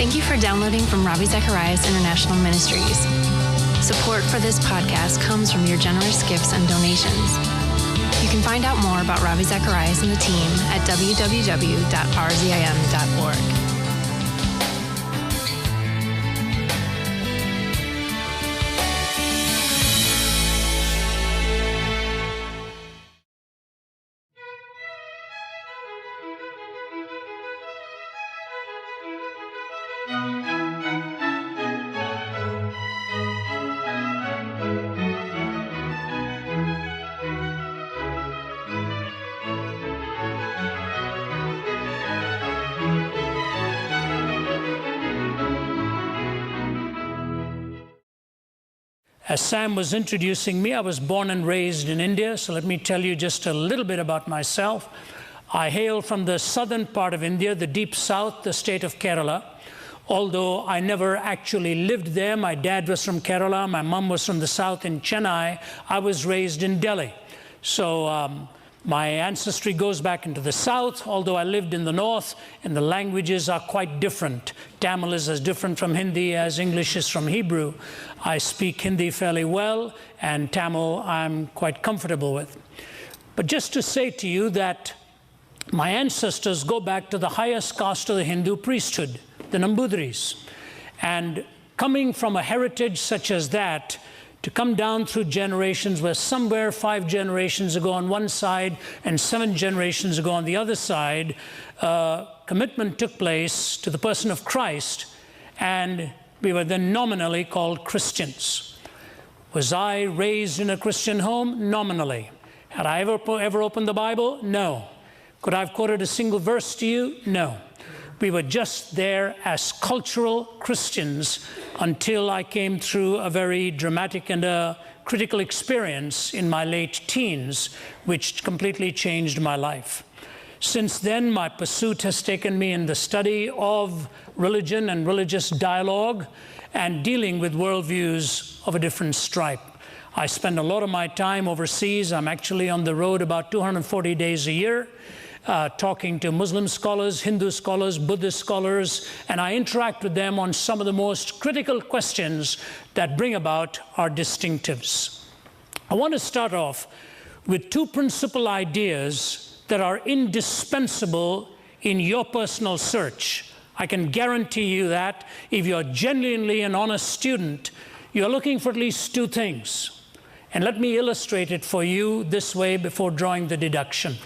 Thank you for downloading from Ravi Zacharias International Ministries. Support for this podcast comes from your generous gifts and donations. You can find out more about Ravi Zacharias and the team at www.rzim.org. As Sam was introducing me, I was born and raised in India, so let me tell you just a little bit about myself. I hail from the southern part of India, the deep south, the state of Kerala. Although I never actually lived there, my dad was from Kerala, my mom was from the south in Chennai, I was raised in Delhi. So my ancestry goes back into the south, although I lived in the north, and the languages are quite different. Tamil is as different from Hindi as English is from Hebrew. I speak Hindi fairly well, and Tamil I'm quite comfortable with. But just to say to you that my ancestors go back to the highest caste of the Hindu priesthood, the Nambudris. And coming from a heritage such as that, to come down through generations where somewhere 5 generations ago on one side and 7 generations ago on the other side, commitment took place to the person of Christ, and we were then nominally called Christians. Was I raised in a Christian home? Nominally. Had I ever opened the Bible? No. Could I have quoted a single verse to you? No. We were just there as cultural Christians until I came through a very dramatic and a critical experience in my late teens, which completely changed my life. Since then, my pursuit has taken me in the study of religion and religious dialogue and dealing with worldviews of a different stripe. I spend a lot of my time overseas. I'm actually on the road about 240 days a year. Talking to Muslim scholars, Hindu scholars, Buddhist scholars, and I interact with them on some of the most critical questions that bring about our distinctives. I want to start off with 2 principal ideas that are indispensable in your personal search. I can guarantee you that if you're genuinely an honest student, you're looking for at least 2 things. And let me illustrate it for you this way before drawing the deduction.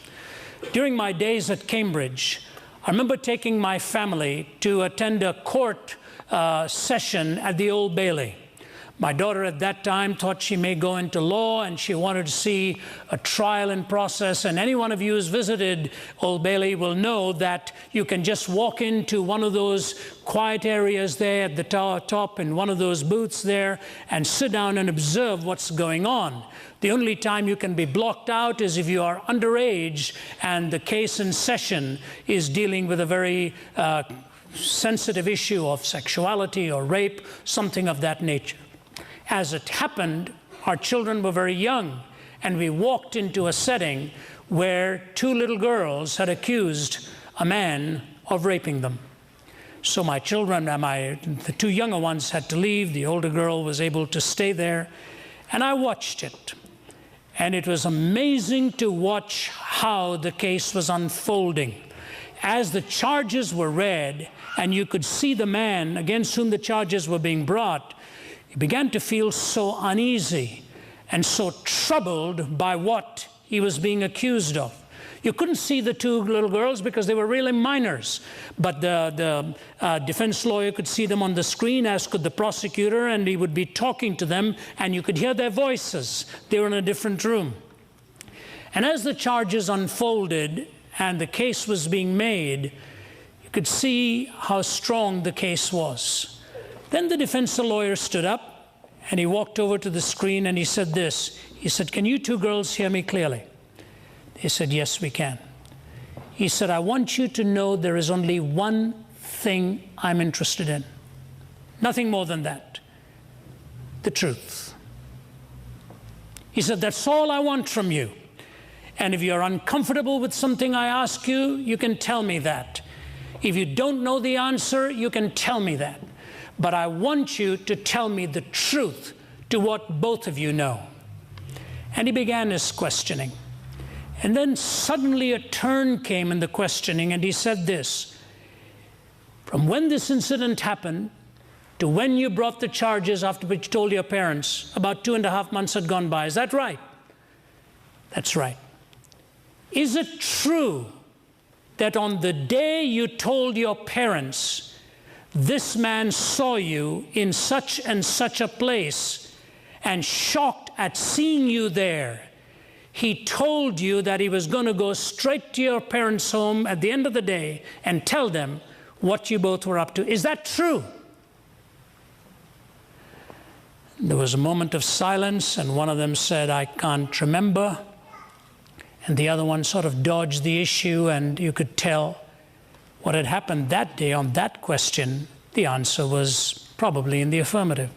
During my days at Cambridge, I remember taking my family to attend a court session at the Old Bailey. My daughter at that time thought she may go into law, and she wanted to see a trial in process. And any one of you who's visited Old Bailey will know that you can just walk into one of those quiet areas there at the top in one of those booths there and sit down and observe what's going on. The only time you can be blocked out is if you are underage and the case in session is dealing with a very sensitive issue of sexuality or rape, something of that nature. As it happened, our children were very young, and we walked into a setting where 2 little girls had accused a man of raping them. So my children, the 2 younger ones had to leave. The older girl was able to stay there, and I watched it. And it was amazing to watch how the case was unfolding. As the charges were read, and you could see the man against whom the charges were being brought, he began to feel so uneasy and so troubled by what he was being accused of. You couldn't see the 2 little girls because they were really minors, but the defense lawyer could see them on the screen, as could the prosecutor, and he would be talking to them, and you could hear their voices. They were in a different room. And as the charges unfolded and the case was being made, you could see how strong the case was. Then the defense lawyer stood up, and he walked over to the screen, and he said this. He said, "Can you 2 girls hear me clearly?" They said, "Yes, we can." He said, "I want you to know there is only one thing I'm interested in. Nothing more than that. The truth." He said, "That's all I want from you. And if you're uncomfortable with something I ask you, you can tell me that." If you don't know the answer, you can tell me that. But I want you to tell me the truth to what both of you know. And he began his questioning. And then suddenly a turn came in the questioning, and he said this: from when this incident happened to when you brought the charges after which you told your parents, about 2.5 months had gone by. Is that right? That's right. Is it true that on the day you told your parents, this man saw you in such and such a place, and shocked at seeing you there, he told you that he was going to go straight to your parents' home at the end of the day and tell them what you both were up to? Is that true? There was a moment of silence, and one of them said, I can't remember. And the other one sort of dodged the issue, and you could tell what had happened that day on that question. The answer was probably in the affirmative.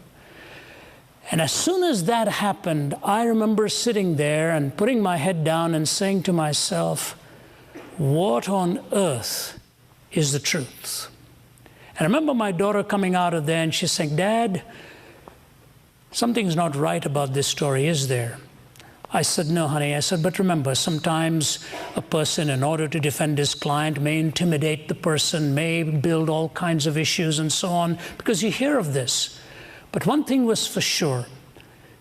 And as soon as that happened, I remember sitting there and putting my head down and saying to myself, what on earth is the truth? And I remember my daughter coming out of there and she's saying, Dad, something's not right about this story, is there? I said, no, honey. I said, but remember, sometimes a person, in order to defend his client, may intimidate the person, may build all kinds of issues and so on, because you hear of this. But one thing was for sure,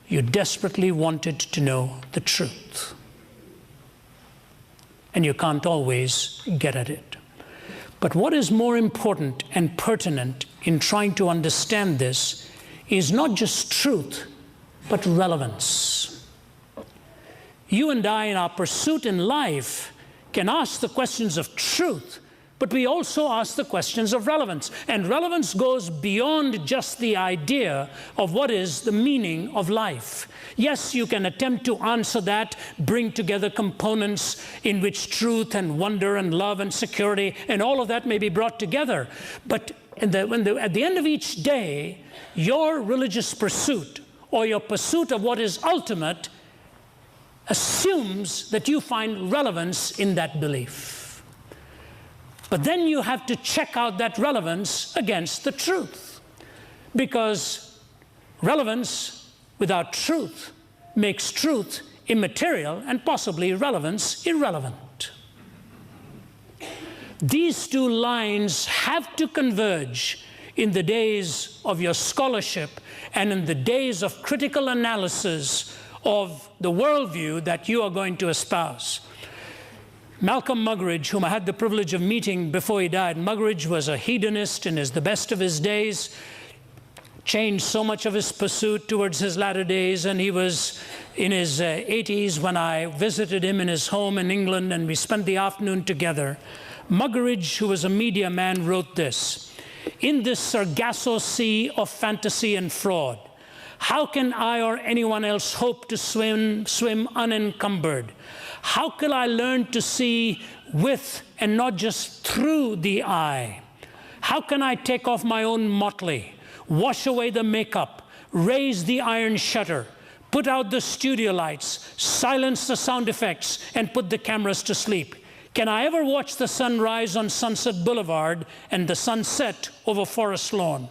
you desperately wanted to know the truth. And you can't always get at it. But what is more important and pertinent in trying to understand this is not just truth, but relevance. You and I, in our pursuit in life, can ask the questions of truth, but we also ask the questions of relevance. And relevance goes beyond just the idea of what is the meaning of life. Yes, you can attempt to answer that, bring together components in which truth and wonder and love and security and all of that may be brought together. But at the end of each day, your religious pursuit or your pursuit of what is ultimate assumes that you find relevance in that belief. But then you have to check out that relevance against the truth, because relevance without truth makes truth immaterial and possibly relevance irrelevant. These two lines have to converge in the days of your scholarship and in the days of critical analysis of the worldview that you are going to espouse. Malcolm Muggeridge, whom I had the privilege of meeting before he died, Muggeridge was a hedonist in the best of his days, changed so much of his pursuit towards his latter days, and he was in his 80s when I visited him in his home in England, and we spent the afternoon together. Muggeridge, who was a media man, wrote this: "In this Sargasso sea of fantasy and fraud, how can I or anyone else hope to swim unencumbered? How can I learn to see with and not just through the eye? How can I take off my own motley, wash away the makeup, raise the iron shutter, put out the studio lights, silence the sound effects, and put the cameras to sleep? Can I ever watch the sun rise on Sunset Boulevard and the sunset over Forest Lawn?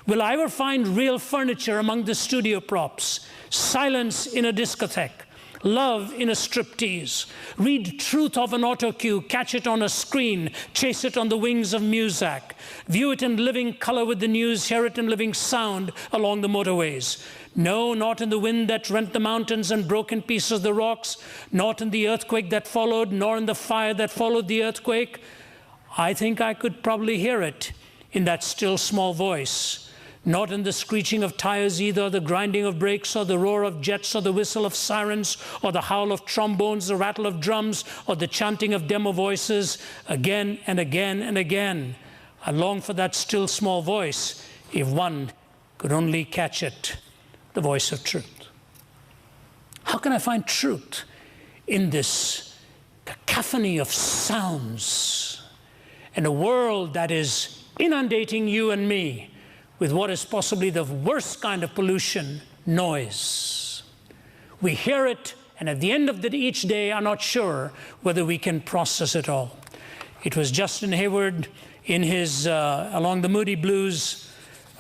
Will I ever find real furniture among the studio props, silence in a discotheque, love in a striptease, read truth of an auto cue, catch it on a screen, chase it on the wings of Muzak, view it in living color with the news, hear it in living sound along the motorways? No, not in the wind that rent the mountains and broke in pieces the rocks, not in the earthquake that followed, nor in the fire that followed the earthquake. I think I could probably hear it in that still small voice. Not in the screeching of tires either, the grinding of brakes, or the roar of jets, or the whistle of sirens, or the howl of trombones, the rattle of drums, or the chanting of demo voices. Again and again and again, I long for that still small voice, if one could only catch it, the voice of truth. How can I find truth in this cacophony of sounds in a world that is inundating you and me with what is possibly the worst kind of pollution, noise? We hear it, and at the end of each day are not sure whether we can process it all. It was Justin Hayward in his Along the Moody Blues,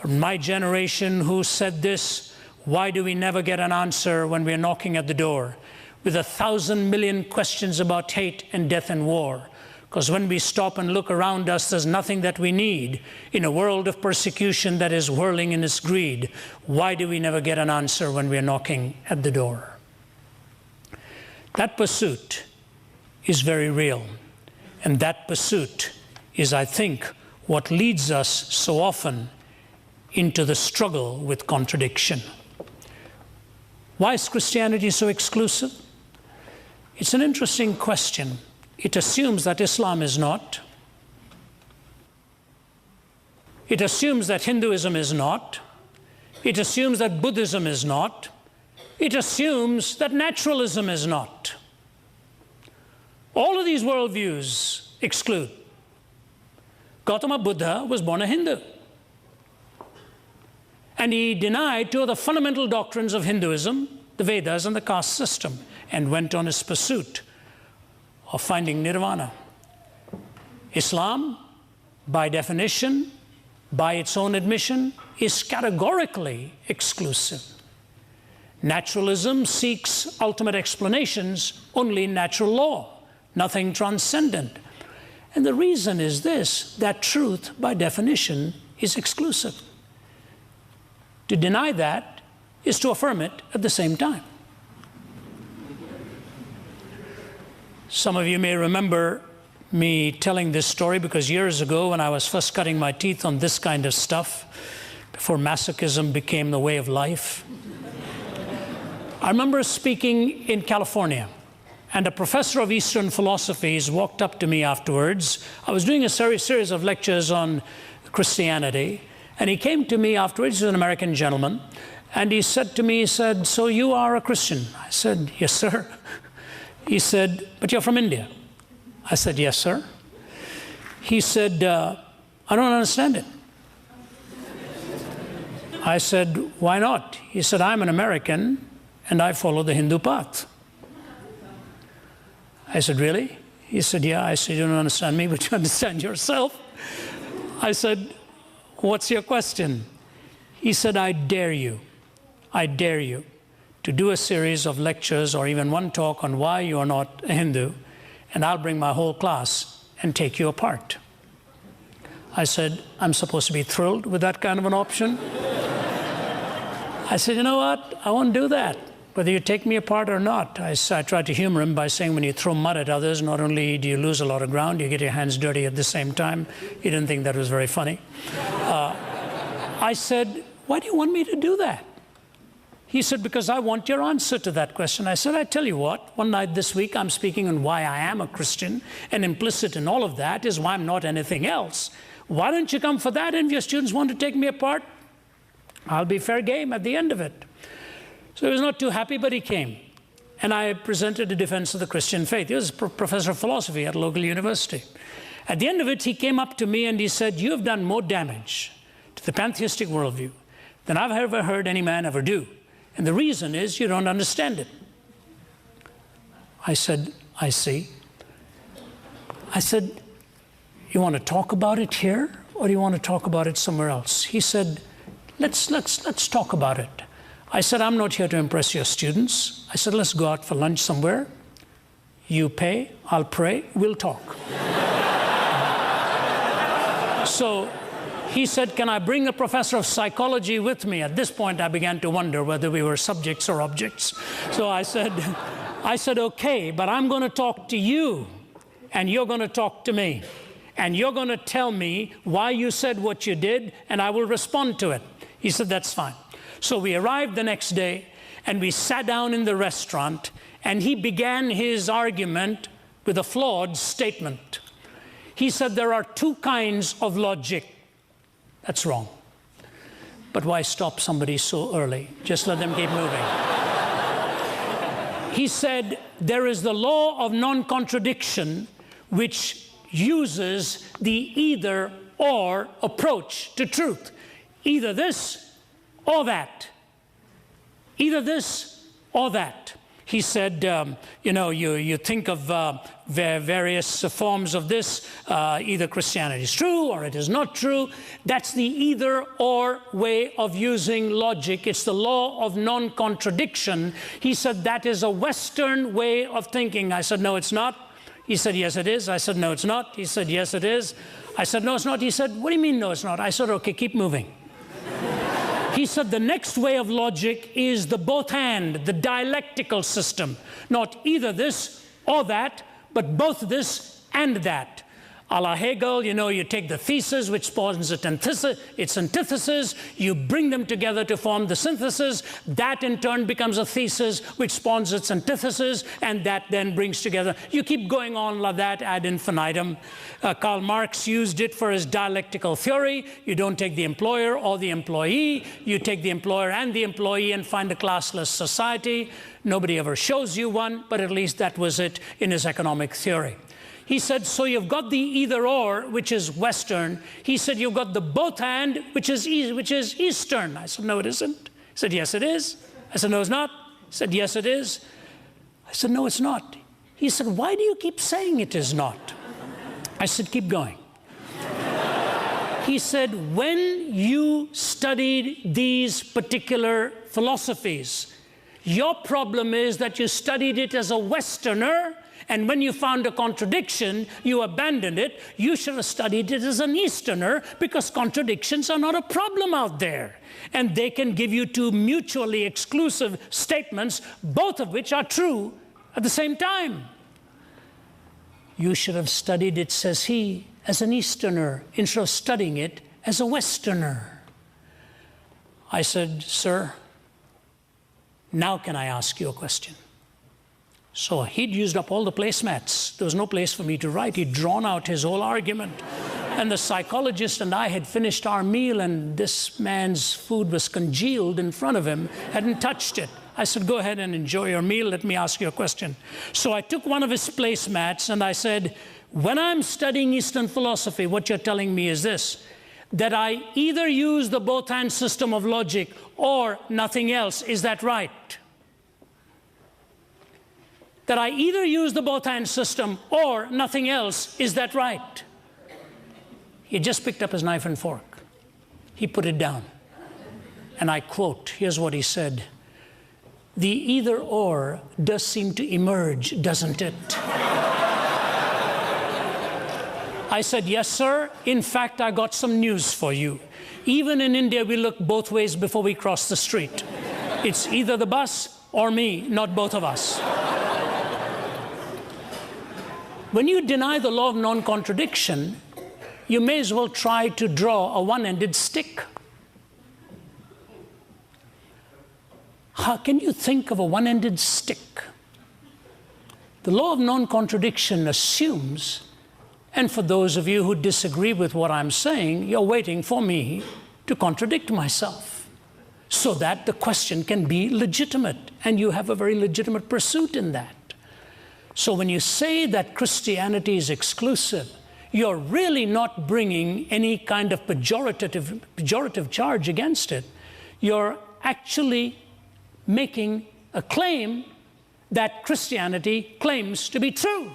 My Generation, who said this: why do we never get an answer when we're knocking at the door with 1,000 million questions about hate and death and war? Because when we stop and look around us, there's nothing that we need in a world of persecution that is whirling in its greed. Why do we never get an answer when we're knocking at the door? That pursuit is very real. And that pursuit is, I think, what leads us so often into the struggle with contradiction. Why is Christianity so exclusive? It's an interesting question. It assumes that Islam is not. It assumes that Hinduism is not. It assumes that Buddhism is not. It assumes that naturalism is not. All of these worldviews exclude. Gautama Buddha was born a Hindu. And he denied two of the fundamental doctrines of Hinduism, the Vedas and the caste system, and went on his pursuit of finding nirvana. Islam, by definition, by its own admission, is categorically exclusive. Naturalism seeks ultimate explanations only in natural law, nothing transcendent. And the reason is this, that truth, by definition, is exclusive. To deny that is to affirm it at the same time. Some of you may remember me telling this story because years ago, when I was first cutting my teeth on this kind of stuff, before masochism became the way of life, I remember speaking in California, and a professor of Eastern philosophies walked up to me afterwards. I was doing a series of lectures on Christianity, and he came to me afterwards. He was an American gentleman, and he said to me, he said, "So you are a Christian?" I said, "Yes, sir." He said, "But you're from India?" I said, "Yes, sir." He said, "I don't understand it." I said, "Why not?" He said, "I'm an American, and I follow the Hindu path." I said, "Really?" He said, "Yeah." I said, "You don't understand me, but you understand yourself." I said, "What's your question?" He said, I dare you to do a series of lectures or even one talk on why you are not a Hindu, and I'll bring my whole class and take you apart." I said, "I'm supposed to be thrilled with that kind of an option?" I said, "You know what? I won't do that, whether you take me apart or not." I tried to humor him by saying, when you throw mud at others, not only do you lose a lot of ground, you get your hands dirty at the same time. He didn't think that was very funny. I said, "Why do you want me to do that?" He said, "Because I want your answer to that question." I said, "I tell you what, one night this week I'm speaking on why I am a Christian, and implicit in all of that is why I'm not anything else. Why don't you come for that? And if your students want to take me apart, I'll be fair game at the end of it." So he was not too happy, but he came. And I presented a defense of the Christian faith. He was a professor of philosophy at a local university. At the end of it, he came up to me and he said, "You have done more damage to the pantheistic worldview than I've ever heard any man ever do. And the reason is you don't understand it." I said, "I see." I said, "You want to talk about it here, or do you want to talk about it somewhere else?" He said, Let's talk about it." I said, "I'm not here to impress your students." I said, "Let's go out for lunch somewhere. You pay, I'll pray, we'll talk." So he said, "Can I bring a professor of psychology with me?" At this point, I began to wonder whether we were subjects or objects. So I said, "Okay, but I'm going to talk to you, and you're going to talk to me. And you're going to tell me why you said what you did, and I will respond to it." He said, "That's fine." So we arrived the next day, and we sat down in the restaurant, and he began his argument with a flawed statement. He said, "There are two kinds of logic." That's wrong. But why stop somebody so early? Just let them keep moving. He said, "There is the law of non-contradiction, which uses the either-or approach to truth. Either this or that. Either this or that." He said, you think of various forms of this, either Christianity is true or it is not true. That's the either-or way of using logic. It's the law of non-contradiction. He said, that is a Western way of thinking. I said, no, it's not. He said, yes, it is. I said, no, it's not. He said, yes, it is. I said, no, it's not. He said, what do you mean, no, it's not? I said, okay, keep moving. He said the next way of logic is the both and, the dialectical system. Not either this or that, but both this and that. A la Hegel, you take the thesis, which spawns its antithesis, you bring them together to form the synthesis. That in turn becomes a thesis, which spawns its antithesis, and that then brings together. You keep going on like that ad infinitum. Karl Marx used it for his dialectical theory. You don't take the employer or the employee. You take the employer and the employee and find a classless society. Nobody ever shows you one, but at least that was it in his economic theory. He said, so you've got the either-or, which is Western. He said, you've got the both-and, which is Eastern. I said, no, it isn't. He said, yes, it is. I said, no, it's not. He said, yes, it is. I said, no, it's not. He said, why do you keep saying it is not? I said, keep going. He said, when you studied these particular philosophies, your problem is that you studied it as a Westerner, and when you found a contradiction, you abandoned it. You should have studied it as an Easterner, because contradictions are not a problem out there. And they can give you two mutually exclusive statements, both of which are true at the same time. You should have studied it, says he, as an Easterner, instead of studying it as a Westerner. I said, sir, now can I ask you a question? So he'd used up all the placemats. There was no place for me to write. He'd drawn out his whole argument. And the psychologist and I had finished our meal, and this man's food was congealed in front of him, hadn't touched it. I said, go ahead and enjoy your meal. Let me ask you a question. So I took one of his placemats and I said, when I'm studying Eastern philosophy, what you're telling me is this, that I either use the both-and system of logic or nothing else. Is that right? That I either use the both-and system or nothing else. Is that right? He just picked up his knife and fork. He put it down. And I quote, here's what he said. The either-or does seem to emerge, doesn't it? I said, yes, sir. In fact, I got some news for you. Even in India, we look both ways before we cross the street. It's either the bus or me, not both of us. When you deny the law of non-contradiction, you may as well try to draw a one-ended stick. How can you think of a one-ended stick? The law of non-contradiction assumes, and for those of you who disagree with what I'm saying, you're waiting for me to contradict myself so that the question can be legitimate, and you have a very legitimate pursuit in that. So when you say that Christianity is exclusive, you're really not bringing any kind of pejorative charge against it. You're actually making a claim that Christianity claims to be true.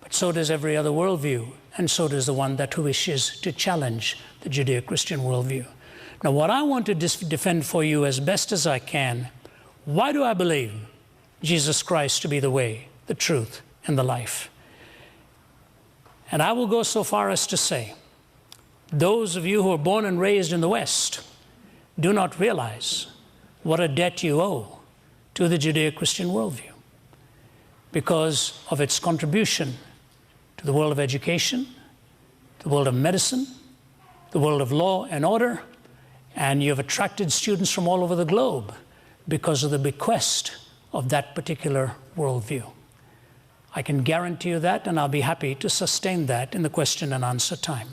But so does every other worldview, and so does the one that wishes to challenge the Judeo-Christian worldview. Now, what I want to defend for you as best as I can, why do I believe Jesus Christ to be the way, the truth, and the life? And I will go so far as to say, those of you who are born and raised in the West do not realize what a debt you owe to the Judeo-Christian worldview because of its contribution to the world of education, the world of medicine, the world of law and order, and you've attracted students from all over the globe because of the bequest of that particular worldview. I can guarantee you that, and I'll be happy to sustain that in the question and answer time.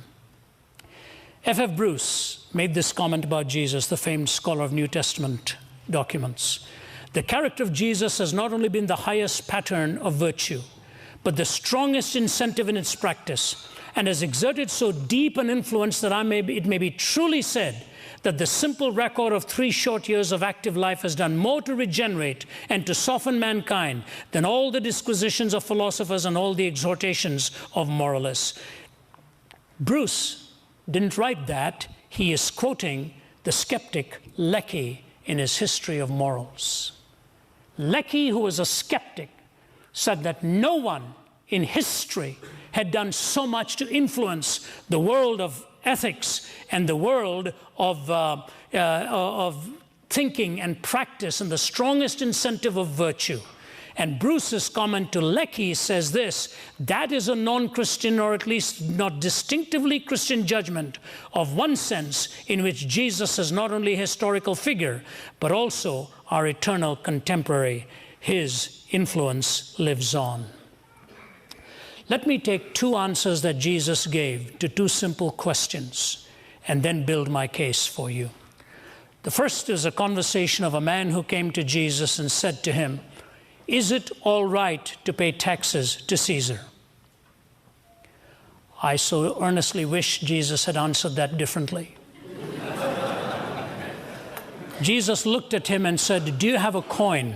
F.F. Bruce made this comment about Jesus, the famed scholar of New Testament documents. The character of Jesus has not only been the highest pattern of virtue, but the strongest incentive in its practice, and has exerted so deep an influence that it may be truly said that the simple record of 3 short years of active life has done more to regenerate and to soften mankind than all the disquisitions of philosophers and all the exhortations of moralists. Bruce didn't write that. He is quoting the skeptic Lecky in his History of Morals. Lecky, who was a skeptic, said that no one in history had done so much to influence the world of ethics and the world of thinking and practice and the strongest incentive of virtue. And Bruce's comment to Lecky says this: that is a non-Christian, or at least not distinctively Christian, judgment of one sense in which Jesus is not only a historical figure, but also our eternal contemporary. His influence lives on. Let me take 2 answers that Jesus gave to 2 simple questions and then build my case for you. The first is a conversation of a man who came to Jesus and said to him, "Is it all right to pay taxes to Caesar?" I so earnestly wish Jesus had answered that differently. Jesus looked at him and said, "Do you have a coin?"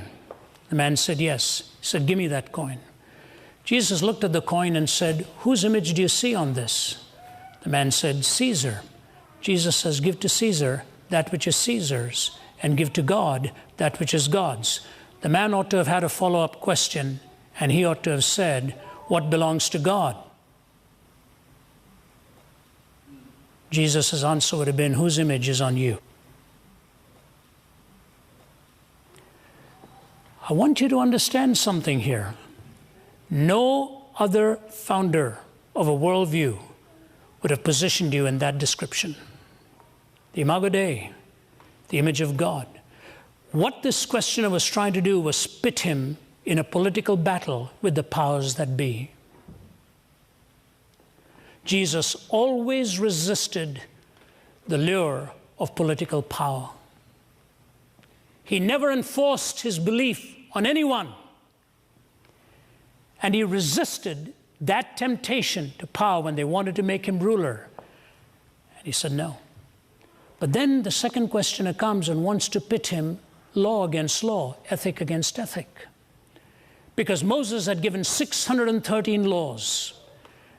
The man said, "Yes." He said, "Give me that coin." Jesus looked at the coin and said, "Whose image do you see on this?" The man said, "Caesar." Jesus says, "Give to Caesar that which is Caesar's, and give to God that which is God's." The man ought to have had a follow-up question, and he ought to have said, "What belongs to God?" Jesus' answer would have been, "Whose image is on you?" I want you to understand something here. No other founder of a worldview would have positioned you in that description. The Imago Dei, the image of God. What this questioner was trying to do was pit him in a political battle with the powers that be. Jesus always resisted the lure of political power. He never enforced his belief on anyone. And he resisted that temptation to power when they wanted to make him ruler. And he said no. But then the second questioner comes and wants to pit him law against law, ethic against ethic. Because Moses had given 613 laws.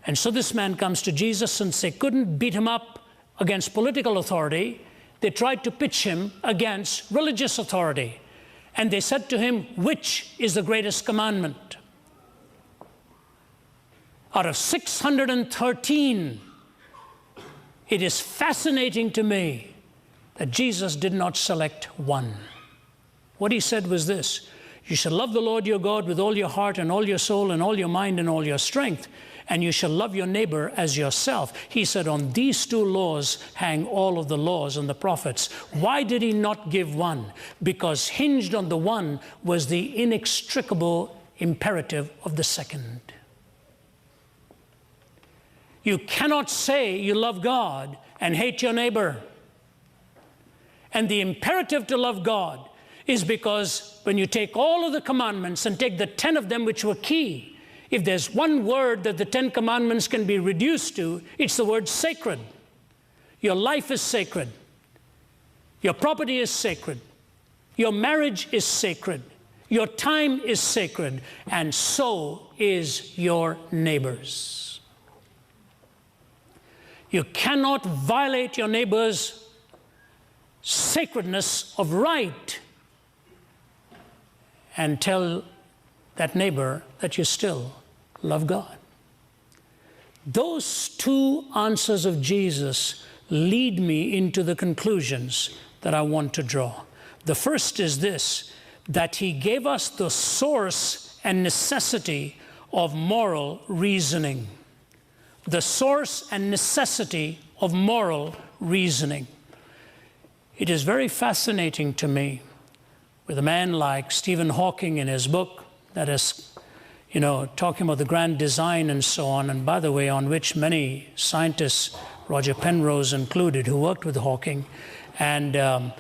And so this man comes to Jesus, since they couldn't beat him up against political authority, they tried to pitch him against religious authority. And they said to him, "Which is the greatest commandment?" Out of 613, it is fascinating to me that Jesus did not select one. What he said was this: you shall love the Lord your God with all your heart and all your soul and all your mind and all your strength, and you shall love your neighbor as yourself. He said, on these 2 laws hang all of the laws and the prophets. Why did he not give one? Because hinged on the one was the inextricable imperative of the second. You cannot say you love God and hate your neighbor. And the imperative to love God is because when you take all of the commandments and take the 10 of them which were key, if there's one word that the 10 commandments can be reduced to, it's the word sacred. Your life is sacred. Your property is sacred. Your marriage is sacred. Your time is sacred. And so is your neighbor's. You cannot violate your neighbor's sacredness of right and tell that neighbor that you still love God. Those 2 answers of Jesus lead me into the conclusions that I want to draw. The first is this: that he gave us the source and necessity of moral reasoning. The source and necessity of moral reasoning. It is very fascinating to me with a man like Stephen Hawking in his book that is, talking about the grand design and so on, and by the way, on which many scientists, Roger Penrose included, who worked with Hawking, and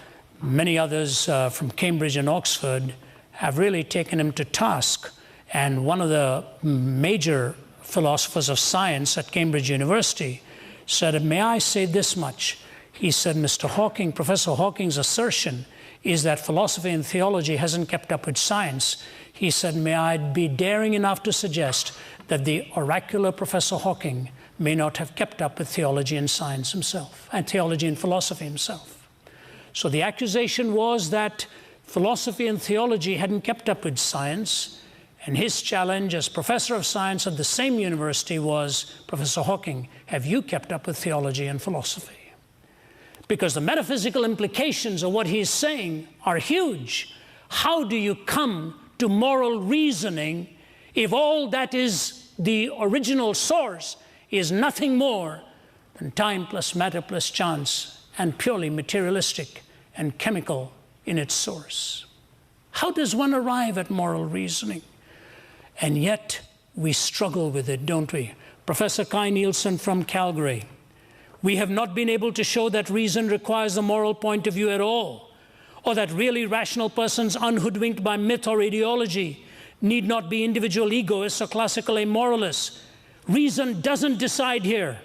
many others from Cambridge and Oxford, have really taken him to task. And one of the major philosophers of science at Cambridge University said, "May I say this much? He said, Mr. Hawking, Professor Hawking's assertion is that philosophy and theology hasn't kept up with science. He said, may I be daring enough to suggest that the oracular Professor Hawking may not have kept up with theology and science himself, and theology and philosophy himself. So the accusation was that philosophy and theology hadn't kept up with science, and his challenge as professor of science at the same university was, Professor Hawking, have you kept up with theology and philosophy? Because the metaphysical implications of what he's saying are huge. How do you come to moral reasoning if all that is the original source is nothing more than time plus matter plus chance and purely materialistic and chemical in its source? How does one arrive at moral reasoning? And yet we struggle with it, don't we? Professor Kai Nielsen from Calgary. We have not been able to show that reason requires a moral point of view at all, or that really rational persons unhoodwinked by myth or ideology need not be individual egoists or classical amoralists. Reason doesn't decide here.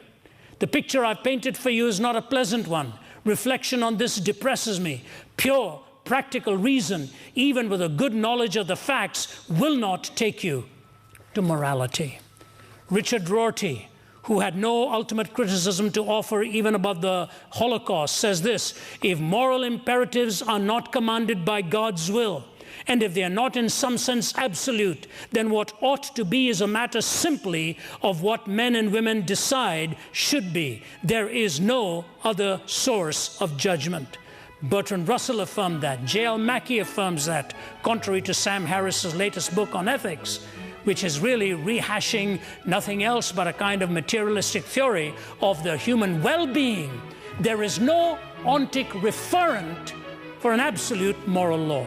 The picture I've painted for you is not a pleasant one. Reflection on this depresses me. Pure, practical reason, even with a good knowledge of the facts, will not take you to morality. Richard Rorty, who had no ultimate criticism to offer even about the Holocaust, says this: if moral imperatives are not commanded by God's will, and if they are not in some sense absolute, then what ought to be is a matter simply of what men and women decide should be. There is no other source of judgment. Bertrand Russell affirmed that. J.L. Mackie affirms that, contrary to Sam Harris's latest book on ethics, which is really rehashing nothing else but a kind of materialistic theory of the human well-being. There is no ontic referent for an absolute moral law.